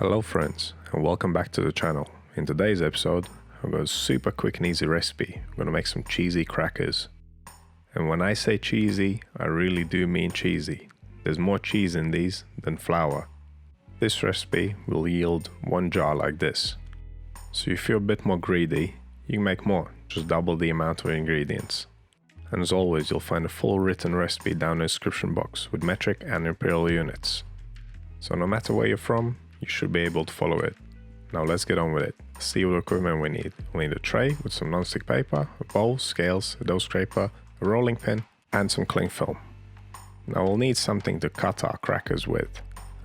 Hello friends, and welcome back to the channel. In today's episode, I've got a super quick and easy recipe. I'm going to make some cheesy crackers. And when I say cheesy, I really do mean cheesy. There's more cheese in these than flour. This recipe will yield one jar like this. So if you're a bit more greedy, you can make more, just double the amount of ingredients. And as always, you'll find a full written recipe down in the description box with metric and imperial units. So no matter where you're from, you should be able to follow it. Now let's get on with it. See what equipment we need. We'll need a tray with some non-stick paper, a bowl, scales, a dough scraper, a rolling pin, and some cling film. Now we'll need something to cut our crackers with.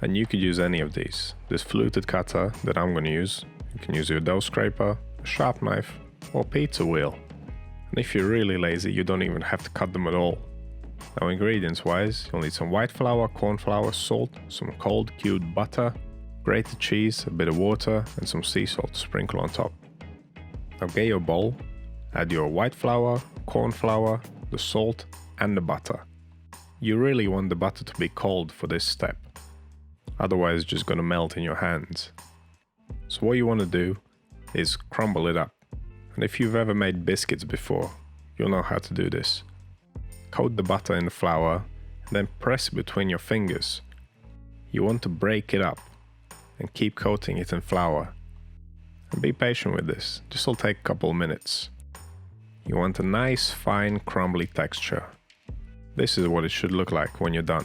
And you could use any of these. This fluted cutter that I'm going to use. You can use your dough scraper, a sharp knife, or pizza wheel. And if you're really lazy, you don't even have to cut them at all. Now ingredients wise, you'll need some white flour, corn flour, salt, some cold cubed butter, grated cheese, a bit of water, and some sea salt to sprinkle on top. Now get your bowl, add your white flour, corn flour, the salt, and the butter. You really want the butter to be cold for this step, otherwise it's just going to melt in your hands. So what you want to do is crumble it up. And if you've ever made biscuits before, you'll know how to do this. Coat the butter in the flour, and then press it between your fingers. You want to break it up and keep coating it in flour. And be patient with this, this will take a couple of minutes. You want a nice fine crumbly texture. This is what it should look like when you're done.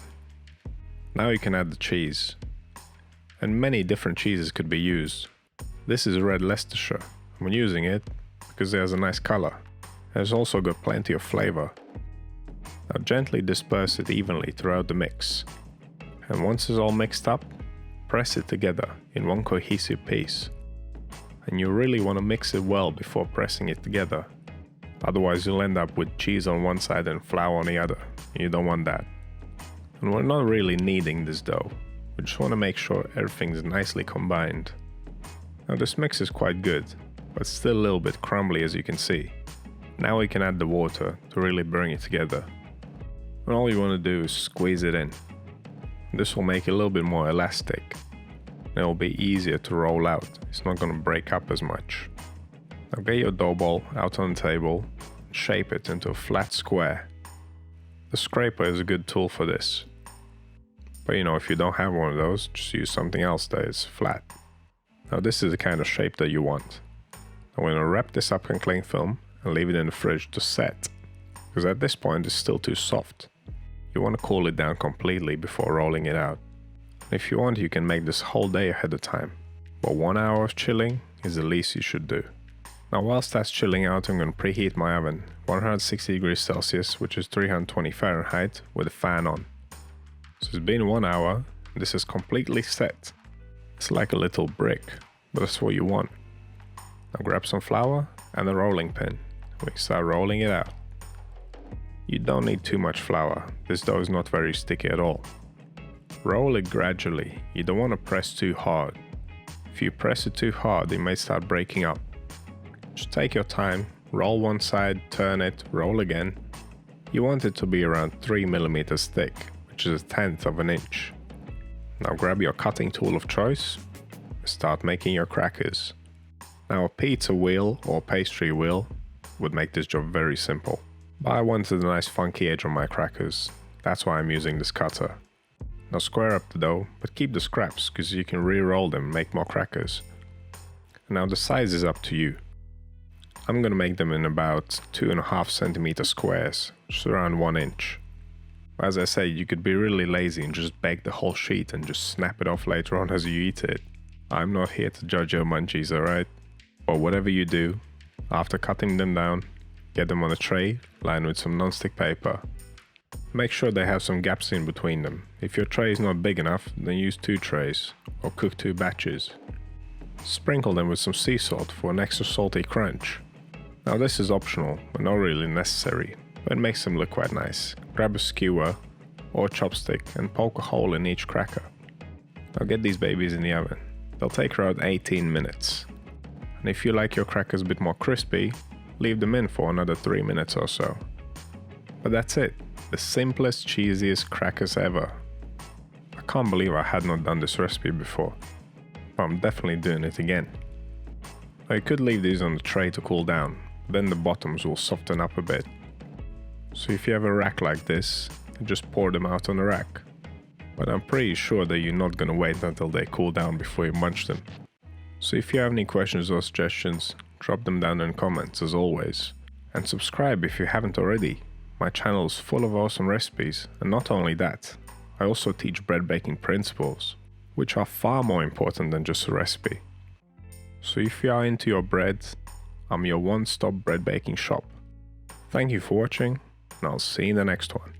Now you can add the cheese. And many different cheeses could be used. This is red Leicestershire. I'm using it because it has a nice color. And it's also got plenty of flavor. Now gently disperse it evenly throughout the mix. And once it's all mixed up, press it together in one cohesive piece. And you really want to mix it well before pressing it together. Otherwise you'll end up with cheese on one side and flour on the other. You don't want that. And we're not really kneading this dough. We just want to make sure everything's nicely combined. Now this mix is quite good, but still a little bit crumbly as you can see. Now we can add the water to really bring it together. And all you want to do is squeeze it in. This will make it a little bit more elastic. And it will be easier to roll out. It's not going to break up as much. Now get your dough ball out on the table and shape it into a flat square. The scraper is a good tool for this. But if you don't have one of those, just use something else that is flat. Now this is the kind of shape that you want. I'm going to wrap this up in cling film and leave it in the fridge to set. Because at this point it's still too soft. You want to cool it down completely before rolling it out. If you want, you can make this whole day ahead of time, but 1 hour of chilling is the least you should do. Now whilst that's chilling out, I'm going to preheat my oven 160 degrees Celsius, which is 320 Fahrenheit, with a fan on. So it's been 1 hour, and this is completely set. It's like a little brick, but that's what you want. Now grab some flour and a rolling pin. We start rolling it out. You don't need too much flour, this dough is not very sticky at all. Roll it gradually, you don't want to press too hard. If you press it too hard, it may start breaking up. Just take your time, roll one side, turn it, roll again. You want it to be around 3 millimeters thick, which is 1/10 of an inch. Now grab your cutting tool of choice and start making your crackers. Now a pizza wheel or pastry wheel would make this job very simple. But I wanted a nice funky edge on my crackers, that's why I'm using this cutter. Now square up the dough, but keep the scraps because you can re-roll them and make more crackers. And now the size is up to you. I'm gonna make them in about 2.5 centimeter squares, just around 1 inch. As I said, you could be really lazy and just bake the whole sheet and just snap it off later on as you eat it. I'm not here to judge your munchies, alright? But whatever you do, after cutting them down, get them on a tray lined with some non-stick paper. Make sure they have some gaps in between them. If your tray is not big enough, then use 2 trays or cook 2 batches. Sprinkle them with some sea salt for an extra salty crunch. Now this is optional, but not really necessary, but it makes them look quite nice. Grab a skewer or chopstick and poke a hole in each cracker. Now get these babies in the oven. They'll take around 18 minutes. And if you like your crackers a bit more crispy, leave them in for another 3 minutes or so. But that's it, the simplest, cheesiest crackers ever. I can't believe I had not done this recipe before. but I'm definitely doing it again. Now you could leave these on the tray to cool down, then the bottoms will soften up a bit. So if you have a rack like this, just pour them out on the rack. But I'm pretty sure that you're not gonna wait until they cool down before you munch them. So if you have any questions or suggestions, drop them down in the comments as always. And subscribe if you haven't already. My channel is full of awesome recipes, and not only that, I also teach bread baking principles, which are far more important than just a recipe. So if you are into your bread, I'm your one-stop bread baking shop. Thank you for watching, and I'll see you in the next one.